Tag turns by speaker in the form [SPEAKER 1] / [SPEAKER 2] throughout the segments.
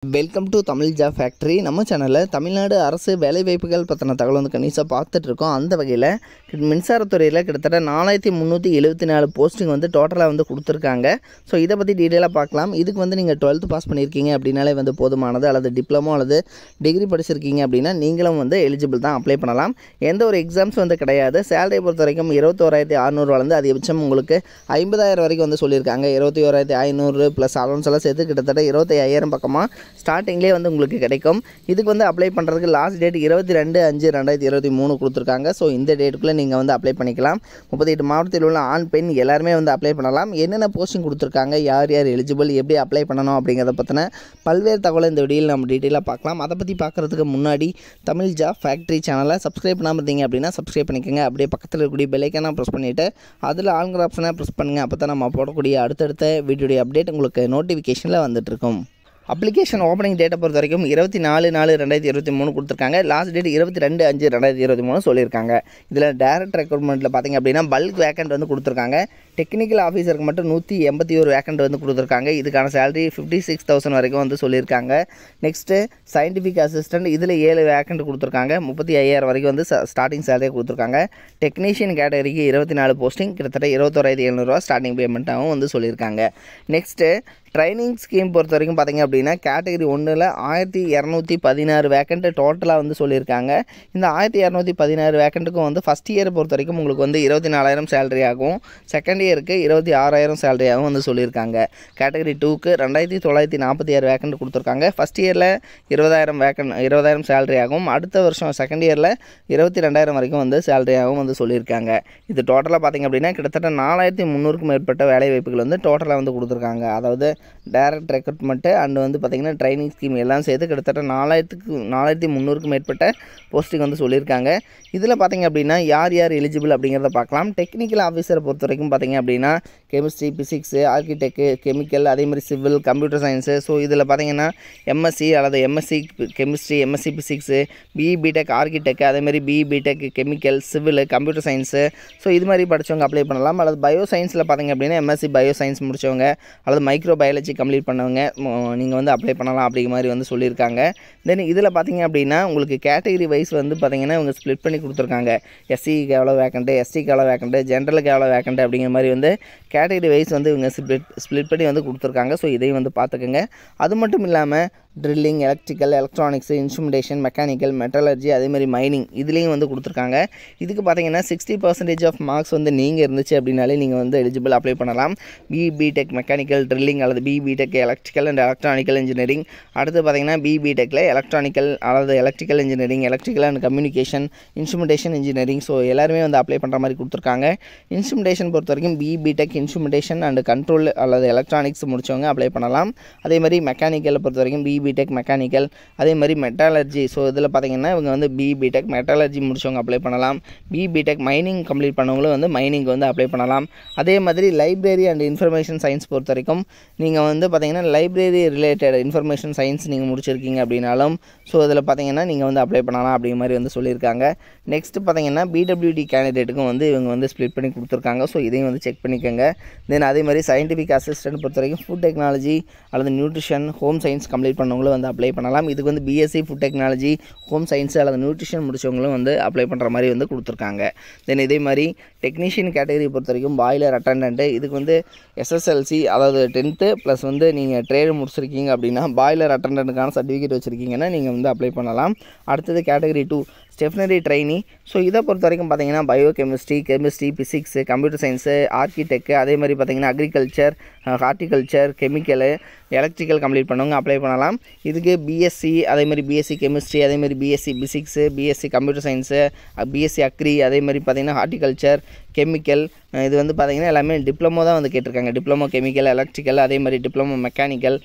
[SPEAKER 1] Welcome to Tamil job factory. நம்ம சேனலில் தமிழ்நாடு அரசு வேலைவாய்ப்புகள் பற்றின தகவல் வந்து கணிசாக பார்த்துட்ருக்கோம். அந்த வகையில் மின்சாரத்துறையில் கிட்டத்தட்ட 4374 போஸ்டிங் வந்து டோட்டலாக வந்து கொடுத்துருக்காங்க. ஸோ இதை பற்றி டீட்டெயிலாக பார்க்கலாம். இதுக்கு வந்து நீங்கள் 12th பாஸ் பண்ணியிருக்கீங்க அப்படின்னாலே வந்து போதுமானது. அல்லது டிப்ளமோ அல்லது டிகிரி படிச்சிருக்கீங்க அப்படின்னா நீங்களும் வந்து எலிஜிபிள் தான், அப்ளை பண்ணலாம். எந்த ஒரு எக்ஸாம்ஸ் வந்து கிடையாது. சேலரியை பொறுத்த வரைக்கும் 21,600 வளர்ந்து அதிகபட்சம் உங்களுக்கு 50,000 வரைக்கும் வந்து சொல்லியிருக்காங்க. 21,500 ப்ளஸ் அலவன்ஸ் எல்லாம் சேர்த்து கிட்டத்தட்ட 25,000 பக்கமாக ஸ்டார்டிங்லேயே வந்து உங்களுக்கு கிடைக்கும். இதுக்கு வந்து அப்ளை பண்ணுறதுக்கு லாஸ்ட் டேட் 22/5/2023 கொடுத்துருக்காங்க. ஸோ இந்த டேட்டுக்குள்ளே நீங்கள் வந்து அப்ளை பண்ணிக்கலாம். 38 மாவட்டத்தில் உள்ள ஆண் பெண் எல்லாருமே வந்து அப்ளை பண்ணலாம். என்னென்ன போஸ்டிங் கொடுத்துருக்காங்க, யார் யார் எலிஜிபிள், எப்படி அப்ளை பண்ணணும் அப்படிங்கிறத பற்றின பல்வேறு தகவலை இந்த வீடியோவில் நம்ம டீட்டெயிலாக பார்க்கலாம். அதை பற்றி பார்க்குறதுக்கு முன்னாடி தமிழ் ஜாப் ஃபேக்ட்ரி சேனலை சப்ஸ்கிரைப் பண்ணாமல் இருந்தீங்க அப்படின்னா சப்ஸ்கிரைப் பண்ணிக்கோங்க. அப்படியே பக்கத்தில் இருக்கக்கூடிய பெல் ஐக்கானை ப்ரெஸ் பண்ணிவிட்டு அதில் ஆளுங்கிற ஆப்ஷனை ப்ரெஸ் பண்ணுங்கள். அப்போ தான் நம்ம போடக்கூடிய அடுத்தடுத்த வீடியோடைய அப்டேட் உங்களுக்கு நோட்டிஃபிகேஷனில் வந்துட்டுருக்கும். அப்ளிகேஷன் ஓப்பனிங் டேட்டை பொறுத்த வரைக்கும் 24/4/2023 கொடுத்துருக்காங்க. லாஸ்ட் டேட் 22/5/2023 சொல்லியிருக்காங்க. இதில் டேரக்ட் ரெக்ரூட்மெண்ட்டில் பார்த்திங்க அப்படின்னா பல்க் வேக்கண்ட் வந்து கொடுத்துருக்காங்க. டெக்னிக்கல் ஆஃபீஸருக்கு மட்டும் 181 வேக்கண்ட் வந்து கொடுத்துருக்காங்க. இதுக்கான சேலரி 56,000 வரைக்கும் வந்து சொல்லியிருக்காங்க. நெக்ஸ்ட்டு சயின்டிஃபிக் அசிஸ்டன்ட் இதில் 7 வேக்கண்ட் கொடுத்துருக்காங்க. 35,000 வரைக்கும் வந்து ஸ்டார்டிங் சேலரியை கொடுத்துருக்காங்க. டெக்னீஷியன் கேட்டகரிக்கு 24 போஸ்டிங், கிட்டத்தட்ட 21,700 ஸ்டார்டிங் பேமெண்ட்டாகவும் வந்து சொல்லியிருக்காங்க. நெக்ஸ்ட்டு ட்ரைனிங் ஸ்கீம் பொறுத்த வரைக்கும் பார்த்திங்க அப்படின்னா கேட்டகரி 1ல் 1216 வேக்கண்ட்டு டோட்டலாக வந்து சொல்லியிருக்காங்க. இந்த 1216 வேக்கண்ட்டுக்கும் வந்து ஃபஸ்ட் இயரை பொறுத்த வரைக்கும் உங்களுக்கு வந்து 24,000 சேலரி ஆகும். செகண்ட் இயருக்கு 26,000 சேலரி ஆகும் வந்து சொல்லியிருக்காங்க. கேட்டகரி 2க்கு 2,946 வேக்கண்ட் கொடுத்துருக்காங்க. ஃபஸ்ட் இயரில் 20,000 சேலரி ஆகும். அடுத்த வருஷம் செகண்ட் இயரில் 22,000 வரைக்கும் வந்து சேலரி ஆகும் வந்து சொல்லியிருக்காங்க. இது டோட்டலாக பார்த்திங்க அப்படின்னா கிட்டத்தட்ட 4,300க்கும் மேற்பட்ட வேலைவாய்ப்புகள் வந்து டோட்டலாக வந்து கொடுத்துருக்காங்க. அதாவது டைரக்ட் ரெக்ரூட்மெண்ட்டு அண்ட் வந்து பார்த்திங்கன்னா ட்ரைனிங் ஸ்கீம் எல்லாம் சேர்த்து கிட்டத்தட்ட 4,300க்கும் மேற்பட்ட போஸ்டிங் வந்து சொல்லியிருக்காங்க. இதில் பார்த்திங்க அப்படின்னா யார் யார் எலிஜிபிள் அப்படிங்கிறத பார்க்கலாம். டெக்னிக்கல் ஆஃபீஸரை பொறுத்த வரைக்கும் பார்த்திங்க அப்படின்னா கெமிஸ்ட்ரி, ஃபிசிக்ஸு, ஆர்கிடெக்ட், கெமிக்கல், அதேமாதிரி சிவில், கம்ப்யூட்டர் சயின்ஸு. ஸோ இதில் பார்த்திங்கன்னா எம்எஸ்சி அல்லது MSc chemistry, MSc physics, BE BTech architect, அதேமாதிரி BE BTech chemical, civil, computer science. So இது மாதிரி படித்தவங்க அப்ளை பண்ணலாம். அல்லது பயோ சயின்ஸில் பார்த்திங்க அப்படின்னா எம்எஸ்சி பயோ சயின்ஸ் முடித்தவங்க அல்லது மைக்ரோ பயாலஜி கம்ப்ளீட் பண்ணவங்க நீங்கள் வந்து அப்ளை பண்ணலாம் அப்படிங்கிற மாதிரி வந்து சொல்லியிருக்காங்க. தென் இதில் பார்த்திங்க அப்படின்னா உங்களுக்கு கேட்டகரி வைஸ் வந்து பார்த்திங்கன்னா இவங்க ஸ்ப்ளிட் பண்ணி கொடுத்துருக்காங்க. எஸ்சிக்கு எவ்வளோ வேக்கண்ட்டு, எஸ்டிக்கு எவ்வளோ வேக்கண்ட்டு, ஜென்ரலுக்கு எவ்வளோ வேக்கண்ட்டு அப்படிங்கிற மாதிரி வந்து கேட்டகரி வைஸ் வந்து இவங்க ஸ்ப்ளிட் பண்ணி வந்து கொடுத்துருக்காங்க. ஸோ இதையும் வந்து பார்த்துக்கோங்க. அது மட்டும் இல்லாமல் drilling, electrical, electronics, instrumentation, mechanical, metallurgy, அதேமாதிரி மைனிங் இதுலேயும் வந்து கொடுத்துருக்காங்க. இதுக்கு பார்த்திங்கன்னா 60% ஆஃப் மார்க்ஸ் வந்து நீங்கள் இருந்துச்சு அப்படின்னாலே நீங்கள் வந்து எலிஜிபிள் அப்ளை பண்ணலாம். பிஇ பிடெக் மெக்கானிக்கல் ட்ரில்லிங் அல்லது BE BTech electrical and electronical engineering. அடுத்து பார்த்திங்கன்னா பிஇ பிடெக்கில் எலக்ட்ரானிக்கல் அல்லது electrical engineering, electrical and communication, instrumentation engineering. So எல்லாருமே வந்து அப்ளை பண்ணுற மாதிரி கொடுத்துருக்காங்க. இன்ஸ்ட்ருமெண்டேஷன் பொறுத்த வரைக்கும் BE BTech instrumentation and control அல்லது எலக்ட்ரானிக்ஸ் முடித்தவங்க அப்ளை பண்ணலாம். அதேமாதிரி மெக்கானிக்கலை பொறுத்த வரைக்கும் பிஇ பிடெக் மெக்கானிக்கல், அதே மாதிரி மெட்டாலர்ஜி. ஸோ இதில் பார்த்திங்கன்னா இவங்க வந்து பிஇ பிடெக் மெட்டாலர்ஜி முடிச்சவங்க அப்ளை பண்ணலாம். பிஇ பிடெக் மைனிங் கம்ப்ளீட் பண்ணவங்களும் வந்து மைனிங் வந்து அப்ளை பண்ணலாம். அதே மாதிரி லைப்ரரி அண்ட் இன்ஃபர்மேஷன் சயின்ஸ் பொறுத்த வரைக்கும் நீங்கள் வந்து பார்த்திங்கன்னா லைப்ரரி ரிலேட்டட் இன்ஃபர்மேஷன் சயின்ஸ் நீங்கள் முடிச்சிருக்கீங்க அப்படின்னாலும் ஸோ இதில் பார்த்திங்கன்னா நீங்கள் வந்து அப்ளை பண்ணலாம் அப்படிங்கிற மாதிரி வந்து சொல்லியிருக்காங்க. நெக்ஸ்ட்டு பார்த்திங்கன்னா பிடபிள்யூடி கேண்டிடேட்டுக்கும் வந்து இவங்க வந்து ஸ்ப்ளிட் பண்ணி கொடுத்துருக்காங்க. ஸோ இதையும் வந்து செக் பண்ணிக்கோங்க. தென் அதே மாதிரி சயின்டிஃபிக் அசிஸ்டன்ட் பொறுத்த வரைக்கும் ஃபுட் டெக்னாலஜி அல்லது நியூட்ரிஷன், ஹோம் சயின்ஸ் கம்ப்ளீட் பண்ணவங்களும் வந்து அப்ளை பண்ணலாம். இதுக்கு வந்து BSc food technology, home science அல்லது நியூட்ரிஷன் முடிச்சவங்களும் வந்து அப்ளை பண்ணுற மாதிரி வந்து கொடுத்துருக்காங்க. தென் இதே மாதிரி டெக்னீஷியன் கேட்டகரி பொறுத்த வரைக்கும் பாய்லர் அட்டண்டன்ட்டு இதுக்கு வந்து எஸ்எஸ்எல்சி அதாவது 10th ப்ளஸ் வந்து நீங்கள் ட்ரேடு முடிச்சிருக்கீங்க அப்படின்னா பாய்லர் அட்டண்டன்ட்டுக்கான சர்டிஃபிகேட் வச்சுருக்கீங்கன்னா நீங்கள் வந்து அப்ளை பண்ணலாம். அடுத்தது கேட்டகரி 2 ஸ்டெஃப்னரி ட்ரைனி. ஸோ இதை பொறுத்த வரைக்கும் பார்த்திங்கன்னா bio chemistry, physics, computer science, architect, அதே மாதிரி பார்த்திங்கன்னா agriculture, horticulture, chemical, electrical complete பண்ணவங்க அப்ளை பண்ணலாம். இதுக்கு பிஎஸ்சி, அதேமாதிரி பிஎஸ்சி கெமிஸ்ட்ரி, அதேமாதிரி BSc physics, BSc computer science, BSc agri, அதேமாதிரி பார்த்திங்கன்னா ஹார்டிகல்ச்சர், கெமிக்கல். இது வந்து பார்த்திங்கன்னா எல்லாமே டிப்ளமோ தான் வந்து கேட்டிருக்காங்க. டிப்ளமோ கெமிக்கல், எலக்ட்ரிக்கல், அதே மாதிரி டிப்ளமோ மெக்கானிக்கல்,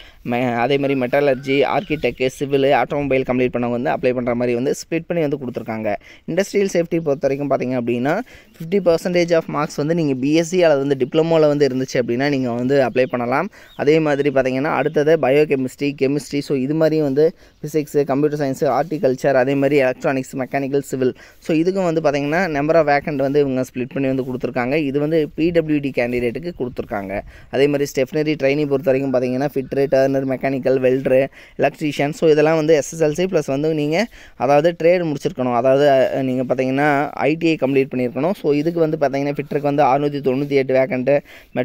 [SPEAKER 1] அதே மாதிரி metallurgy, architect, civil, automobile complete பண்ணவங்க வந்து அப்ளை பண்ணுற மாதிரி வந்து ஸ்ப்ளிட் பண்ணி வந்து கொடுத்துருக்காங்க. இண்டஸ்ட்ரியல் சேஃப்டி பொறுத்த வரைக்கும் பார்த்திங்க அப்படின்னா 50% ஆஃப் மார்க்ஸ் வந்து நீங்கள் பிஎஸ்சி அல்லது வந்து டிப்ளமோவில் வந்து இருந்துச்சு அப்படின்னா நீங்கள் வந்து அப்ளை பண்ணலாம். அதே மாதிரி பார்த்திங்கன்னா அடுத்தது பயோ கெமிஸ்ட்ரி. ஸோ இது மாதிரியும் வந்து ஃபிசிக்ஸு, கம்ப்யூட்டர் சயின்ஸு, ஹார்டிகல்ச்சர், அதே மாதிரி எலக்ட்ரானிக்ஸ், மெக்கானிக்கல், சிவில். ஸோ இதுக்கும் வந்து பார்த்திங்கன்னா நம்பர் ஆஃப் வேக்கண்ட் வந்து இவங்க ஸ்ப்ளிட் பண்ணி வந்து கொடுத்துருக்காங்க. இது வந்து பிடபிள்யூடி கேண்டிடேட்டுக்கு கொடுத்துருக்காங்க. அதே மாதிரி ஸ்டெஃப்னரி ட்ரைனிங் பொறுத்த வரைக்கும் பார்த்தீங்கன்னா fitter, turner, mechanical, welder, electrician. So இதெல்லாம் வந்து எஸ்எஸ்எல்சி ப்ளஸ் வந்து நீங்கள் அதாவது ட்ரேடு முடிச்சிருக்கணும். அதாவது நீங்கள் பார்த்தீங்கன்னா ஐடிஐ கம்ப்ளீட் பண்ணியிருக்கணும். ஸோ இதுக்கு வந்து பார்த்தீங்கன்னா ஃபிட்டருக்கு வந்து 698 வேக்கண்ட்டு,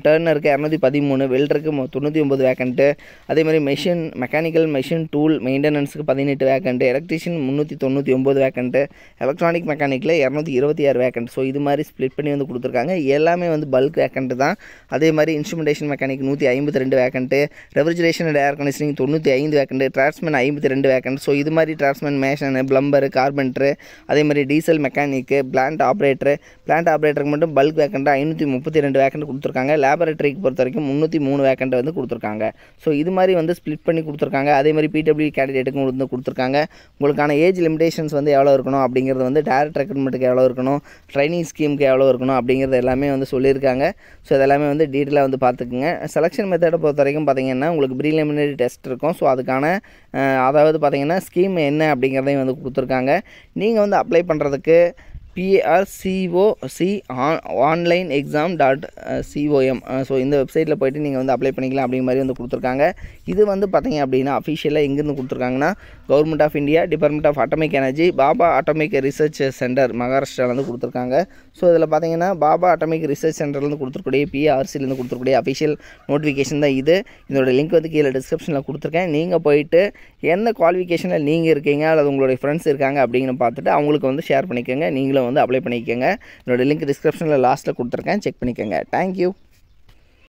[SPEAKER 1] டர்னருக்கு 213, வெல்டருக்கு 99 வேக்கண்ட்டு, அதே மாதிரி மெக்கானிக்கல் மெஷின் டூல் மெயின்டெனன்ஸுக்கு 18 வேக்கண்ட்டு, எலக்ட்ரிஷியன் 399 வேக்கண்ட்டு, எலக்ட்ரானிக் மெக்கானிக்கில் 226 வேக்கண்ட். ஸோ இது மாதிரி ஸ்ப்ளிட் பண்ணி வந்து கொடுத்துருக்காங்க. எல்லாமே வந்து பல்க் வேக்கண்ட்டு தான். அதே மாதிரி instrumentation mechanic 152 vacant, refrigeration and air conditioning 95 vacant, draughtsman 52 vacant. So இது மாதிரி டிரான்ஸ்மேன், மேஷனு, பிளம்பரு, கார்பெண்டரு, அதே மாதிரி டீசல் மெக்கானிக்கு, பிளான்ட் ஆப்ரேட்டருக்கு மட்டும் பல்க் வேக்கண்ட்டு 532 வேக்கண்ட் கொடுத்துருக்காங்க. லேபரேட்டரிக்கு பொறுத்த வரைக்கும் 303 வேக்கண்ட் வந்து கொடுத்துருக்காங்க. ஸோ இது மாதிரி வந்து ஸ்ப்ளிட் பண்ணி கொடுத்துருக்காங்க. அதே மாதிரி பிடபிள்யூ கேண்டிடேட்டுக்கும் வந்து கொடுத்துருக்காங்க. உங்களுக்கான ஏஜ் லிமிடேஷன்ஸ் வந்து எவ்வளோ இருக்கணும் அப்படிங்கிறது வந்து டைரக்ட் ரெக்ரூட்மெண்ட்டுக்கு எவ்வளோ இருக்கணும், ட்ரைனிங் ஸ்கீமுக்கு எவ்வளோ இருக்கணும் அப்படிங்கிறது எல்லாமே வந்து சொல்லியிருக்காங்க. ஸோ இதெல்லாமே வந்து டீட்டெயிலாக வந்து பார்த்துக்குங்க. செலெக்ஷன் மெத்தடை பொறுத்த வரைக்கும் பார்த்தீங்கன்னா உங்களுக்கு ப்ரீலிமினரி டெஸ்ட் இருக்கும். ஸோ அதுக்கான அதாவது பார்த்தீங்கன்னா ஸ்கீம் என்ன அப்படிங்கிறதையும் வந்து கொடுத்துருக்காங்க. நீங்கள் வந்து அப்ளை பண்ணுறதுக்கு PRCOC online exam.com. ஸோ இந்த வெப்சைட்டில் போய்ட்டு நீங்கள் வந்து அப்ளை பண்ணிக்கலாம் அப்படிங்கிற மாதிரி வந்து கொடுத்துருக்காங்க. இது வந்து பார்த்தீங்க அப்படின்னா அஃபிஷியலாக எங்கேருந்து கொடுத்துருக்காங்கன்னா government of India, department of atomic energy, Bhabha atomic research centre மகாராஷ்டிராலேருந்து கொடுத்துருக்காங்க. ஸோ இதில் பார்த்தீங்கன்னா பாபா அட்டாமிக் ரிசர்ச் சென்டர்லேருந்து கொடுத்துருக்கூடிய PRCலேருந்து கொடுத்துருக்கூடிய அஃபிஷியல் நோட்டிஃபிகேஷன் தான் இது. இதோட லிங்க் வந்து கீழே டிஸ்கிரிப்ஷனில் கொடுத்துருக்கேன். நீங்கள் போயிட்டு எந்த குவாலிஃபிகேஷனில் நீங்கள் இருக்கீங்க அல்லது உங்களுடைய ஃப்ரெண்ட்ஸ் இருக்காங்க அப்படிங்கிற பார்த்துட்டு அவங்களுக்கு வந்து ஷேர் பண்ணிக்கோங்க. நீங்களும் வந்து அப்ளை பண்ணிக்கோங்க. என்னோட லிங்க் டிஸ்கிரிப்ஷனில் லாஸ்ட்டில் கொடுத்துருக்கேன், செக் பண்ணிக்கோங்க. தேங்க்யூ.